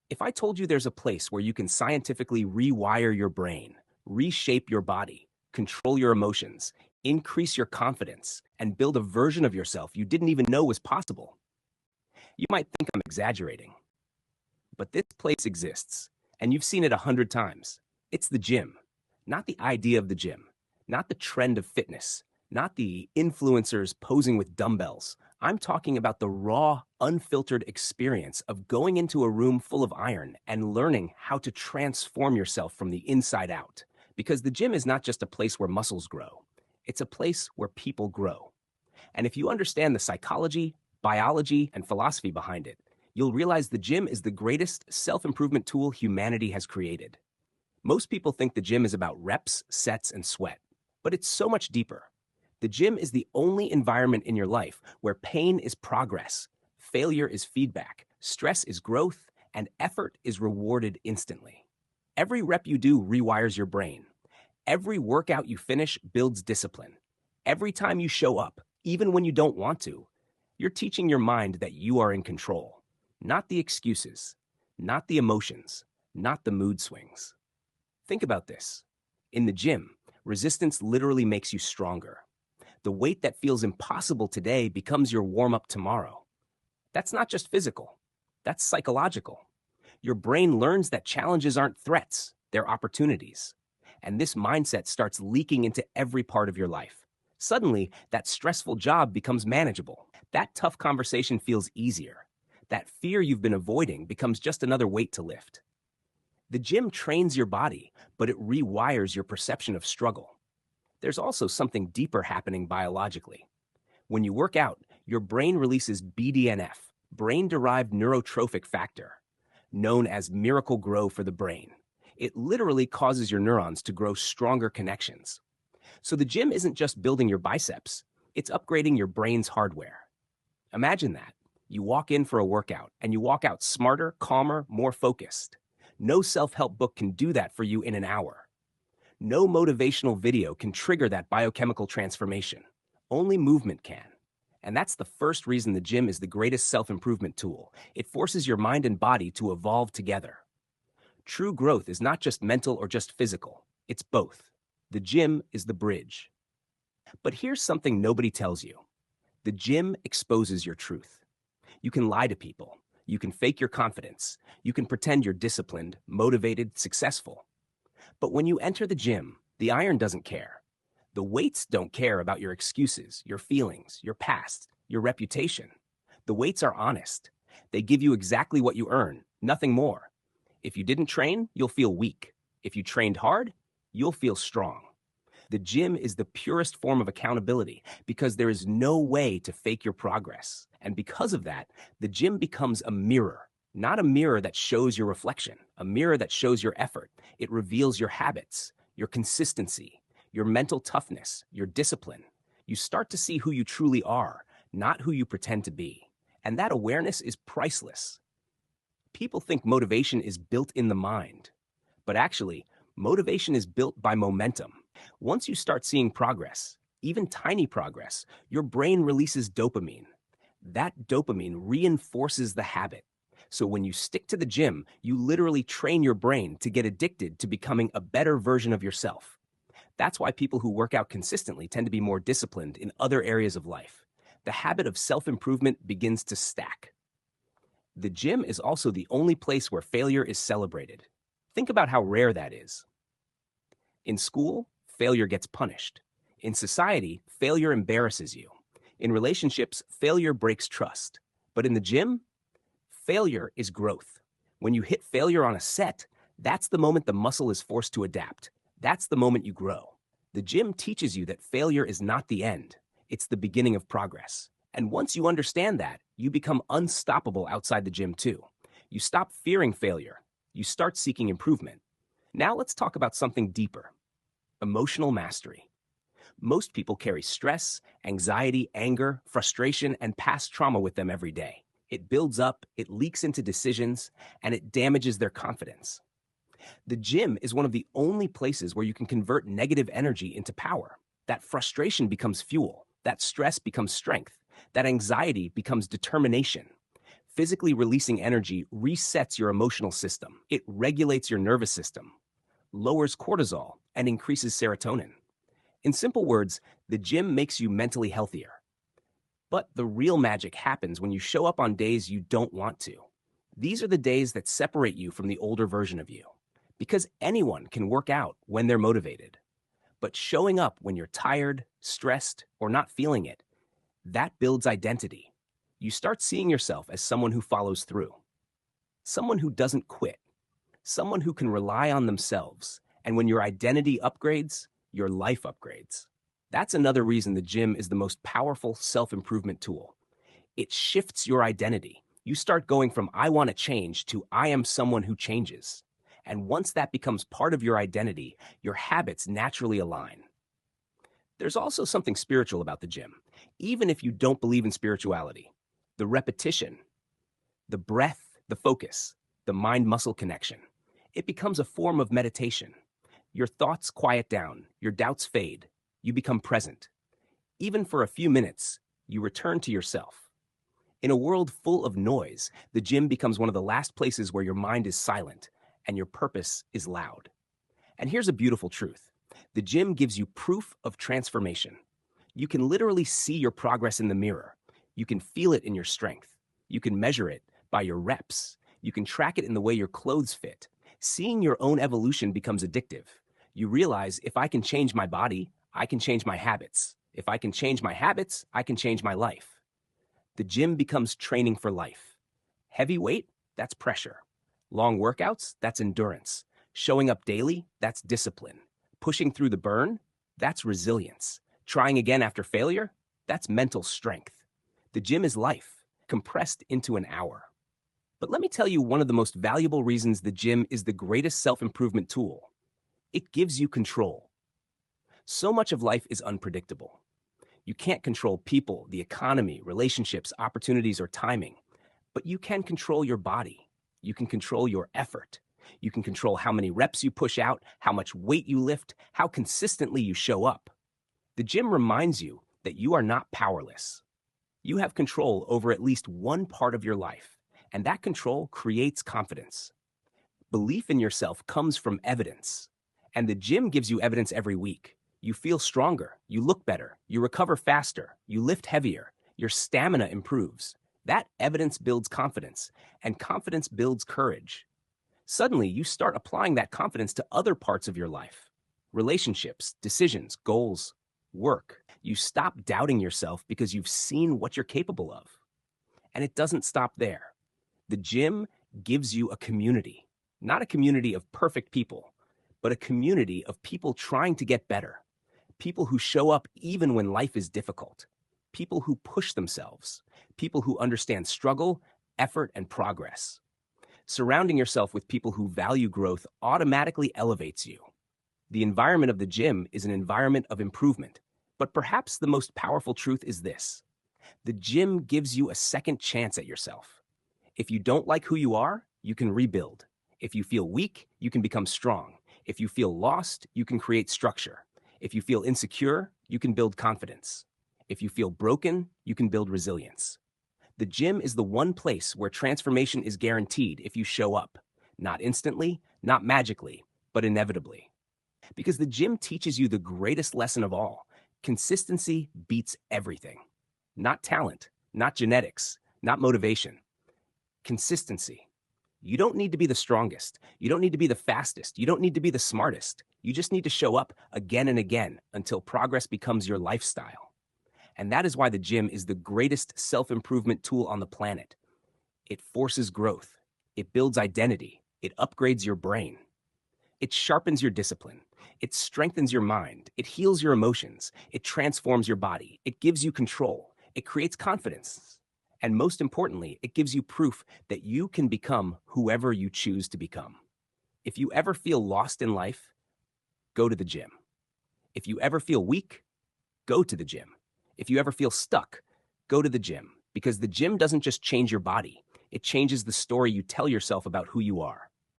If I told you there's a place where you can scientifically rewire your brain, reshape your body, control your emotions, increase your confidence, and build a version of yourself you didn't even know was possible, you might think I'm exaggerating. But this place exists, and you've seen it 100 times. It's the gym. Not the idea of the gym, not the trend of fitness, not the influencers posing with dumbbells. I'm talking about the raw, unfiltered experience of going into a room full of iron and learning how to transform yourself from the inside out. Because the gym is not just a place where muscles grow, it's a place where people grow. And if you understand the psychology, biology, and philosophy behind it, you'll realize the gym is the greatest self-improvement tool humanity has created. Most people think the gym is about reps, sets, and sweat, but it's so much deeper. The gym is the only environment in your life where pain is progress, failure is feedback, stress is growth, and effort is rewarded instantly. Every rep you do rewires your brain. Every workout you finish builds discipline. Every time you show up, even when you don't want to, you're teaching your mind that you are in control. Not the excuses, not the emotions, not the mood swings. Think about this. In the gym, resistance literally makes you stronger. The weight that feels impossible today becomes your warm-up tomorrow. That's not just physical, that's psychological. Your brain learns that challenges aren't threats, they're opportunities. And this mindset starts leaking into every part of your life. Suddenly, that stressful job becomes manageable. That tough conversation feels easier. That fear you've been avoiding becomes just another weight to lift. The gym trains your body, but it rewires your perception of struggle. There's also something deeper happening biologically. When you work out, your brain releases BDNF, brain-derived neurotrophic factor, known as miracle grow for the brain. It literally causes your neurons to grow stronger connections. So the gym isn't just building your biceps, it's upgrading your brain's hardware. Imagine that. You walk in for a workout, and you walk out smarter, calmer, more focused. No self-help book can do that for you in an hour. No motivational video can trigger that biochemical transformation. Only movement can. And that's the first reason the gym is the greatest self-improvement tool. It forces your mind and body to evolve together. True growth is not just mental or just physical. It's both. The gym is the bridge. But here's something nobody tells you. The gym exposes your truth. You can lie to people. You can fake your confidence. You can pretend you're disciplined, motivated, successful. But when you enter the gym, the iron doesn't care. The weights don't care about your excuses, your feelings, your past, your reputation. The weights are honest. They give you exactly what you earn, nothing more. If you didn't train, you'll feel weak. If you trained hard, you'll feel strong. The gym is the purest form of accountability because there is no way to fake your progress. And because of that, the gym becomes a mirror, not a mirror that shows your reflection, a mirror that shows your effort. It reveals your habits, your consistency, your mental toughness, your discipline. You start to see who you truly are, not who you pretend to be. And that awareness is priceless. People think motivation is built in the mind, but actually, motivation is built by momentum. Once you start seeing progress, even tiny progress, your brain releases dopamine. That dopamine reinforces the habit. So when you stick to the gym, you literally train your brain to get addicted to becoming a better version of yourself. That's why people who work out consistently tend to be more disciplined in other areas of life. The habit of self-improvement begins to stack. The gym is also the only place where failure is celebrated. Think about how rare that is. In school, failure gets punished. In society, failure embarrasses you. In relationships, failure breaks trust. But in the gym, failure is growth. When you hit failure on a set, that's the moment the muscle is forced to adapt. That's the moment you grow. The gym teaches you that failure is not the end. It's the beginning of progress. And once you understand that, you become unstoppable outside the gym too. You stop fearing failure. You start seeking improvement. Now let's talk about something deeper. Emotional mastery. Most people carry stress, anxiety, anger, frustration, and past trauma with them every day. It builds up, it leaks into decisions, and it damages their confidence. The gym is one of the only places where you can convert negative energy into power. That frustration becomes fuel. That stress becomes strength. That anxiety becomes determination. Physically releasing energy resets your emotional system. It regulates your nervous system, lowers cortisol, and increases serotonin. In simple words, the gym makes you mentally healthier. But the real magic happens when you show up on days you don't want to. These are the days that separate you from the older version of you. Because anyone can work out when they're motivated. But showing up when you're tired, stressed, or not feeling it, that builds identity. You start seeing yourself as someone who follows through, someone who doesn't quit, someone who can rely on themselves. And when your identity upgrades, your life upgrades. That's another reason the gym is the most powerful self-improvement tool. It shifts your identity. You start going from I want to change to I am someone who changes. And once that becomes part of your identity, your habits naturally align. There's also something spiritual about the gym, even if you don't believe in spirituality. The repetition, the breath, the focus, the mind-muscle connection. It becomes a form of meditation. Your thoughts quiet down, your doubts fade, you become present. Even for a few minutes, you return to yourself. In a world full of noise, the gym becomes one of the last places where your mind is silent and your purpose is loud. And here's a beautiful truth. The gym gives you proof of transformation. You can literally see your progress in the mirror. You can feel it in your strength. You can measure it by your reps. You can track it in the way your clothes fit. Seeing your own evolution becomes addictive. You realize if I can change my body, I can change my habits. If I can change my habits, I can change my life. The gym becomes training for life. Heavy weight, that's pressure. Long workouts, that's endurance. Showing up daily, that's discipline. Pushing through the burn, that's resilience. Trying again after failure, that's mental strength. The gym is life, compressed into an hour. But let me tell you one of the most valuable reasons the gym is the greatest self-improvement tool. It gives you control. So much of life is unpredictable. You can't control people, the economy, relationships, opportunities, or timing. But you can control your body. You can control your effort. You can control how many reps you push out, how much weight you lift, how consistently you show up. The gym reminds you that you are not powerless. You have control over at least one part of your life, and that control creates confidence. Belief in yourself comes from evidence, and the gym gives you evidence every week. You feel stronger, you look better, you recover faster, you lift heavier, your stamina improves. That evidence builds confidence, and confidence builds courage. Suddenly, you start applying that confidence to other parts of your life. Relationships, decisions, goals, work. You stop doubting yourself because you've seen what you're capable of. And it doesn't stop there. The gym gives you a community, not a community of perfect people, but a community of people trying to get better. People who show up even when life is difficult. People who push themselves. People who understand struggle, effort, and progress. Surrounding yourself with people who value growth automatically elevates you. The environment of the gym is an environment of improvement. But perhaps the most powerful truth is this. The gym gives you a second chance at yourself. If you don't like who you are, you can rebuild. If you feel weak, you can become strong. If you feel lost, you can create structure. If you feel insecure, you can build confidence. If you feel broken, you can build resilience. The gym is the one place where transformation is guaranteed if you show up. Not instantly, not magically, but inevitably. Because the gym teaches you the greatest lesson of all. Consistency beats everything. Not talent, not genetics, not motivation. Consistency. You don't need to be the strongest. You don't need to be the fastest. You don't need to be the smartest. You just need to show up again and again until progress becomes your lifestyle. And that is why the gym is the greatest self-improvement tool on the planet. It forces growth. It builds identity. It upgrades your brain. It sharpens your discipline. It strengthens your mind. It heals your emotions. It transforms your body. It gives you control. It creates confidence. And most importantly, it gives you proof that you can become whoever you choose to become. If you ever feel lost in life, go to the gym. If you ever feel weak, go to the gym. If you ever feel stuck, go to the gym. Because the gym doesn't just change your body. It changes the story you tell yourself about who you are.